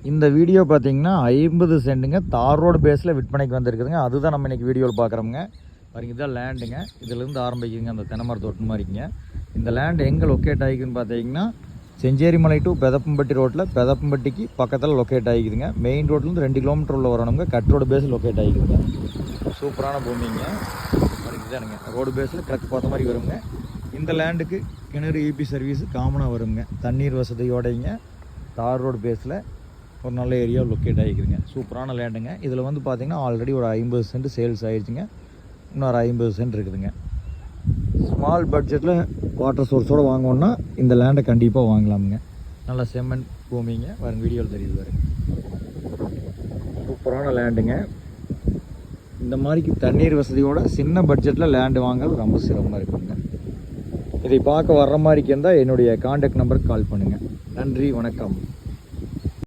இந்த வீடியோ பார்த்தீங்கன்னா 50 சென்ட்டுங்க தார் ரோடு பேஸில் விற்பனைக்கு வந்திருக்குதுங்க. அதுதான் நம்ம இன்றைக்கி வீடியோவில் பார்க்குறோமுங்க. பாருங்க இதுதான் லேண்டுங்க. இதிலேருந்து ஆரம்பிக்குதுங்க அந்த தென்னைமர தோட்டம் மாதிரிங்க. இந்த லேண்டு எங்கே லொக்கேட் ஆகிக்குன்னு பார்த்தீங்கன்னா செஞ்சேரிமலை டு பெதப்பம்பட்டி ரோட்டில் பெதப்பம்பட்டிக்கு பக்கத்தில் லொக்கேட் ஆகிக்குதுங்க. மெயின் ரோட்லேருந்து 2 கிலோமீட்டர் உள்ள வரணுங்க. கட் ரோடு பேஸில் லொக்கேட் ஆகிக்குதுங்க. சூப்பரான பூமிங்க. இதுதானுங்க ரோடு பேஸில் கிழக்கு பார்த்த மாதிரி வருங்க. இந்த லேண்டுக்கு கிணறு இபி சர்வீஸ் காமனாக வருங்க. தண்ணீர் வசதியோடைங்க தார் ரோடு பேஸில் ஒரு நல்ல ஏரியா லொக்கேட் ஆகிக்குதுங்க. சூப்பரான லேண்டுங்க. இதில் வந்து பார்த்திங்கன்னா ஆல்ரெடி ஒரு 50 சென்ட் சேல்ஸ் ஆகிடுச்சுங்க. இன்னொரு 50 சென்ட் இருக்குதுங்க. ஸ்மால் பட்ஜெட்டில் வாட்டர் சோர்ஸோடு வாங்கணுன்னா இந்த லேண்டை கண்டிப்பாக வாங்கலாமுங்க. நல்ல செம்மண் பூமிங்க. வரும் வீடியோவில் தெரியுது பாருங்க. சூப்பரான லேண்டுங்க. இந்த மாதிரிக்கு தண்ணீர் வசதியோட சின்ன பட்ஜெட்டில் லேண்டு வாங்குறது ரொம்ப சிரமமாக இருக்குங்க. இதை பார்க்க வர்ற மாதிரிக்கு இருந்தால் என்னுடைய கான்டாக்ட் நம்பருக்கு கால் பண்ணுங்கள். நன்றி, வணக்கம்.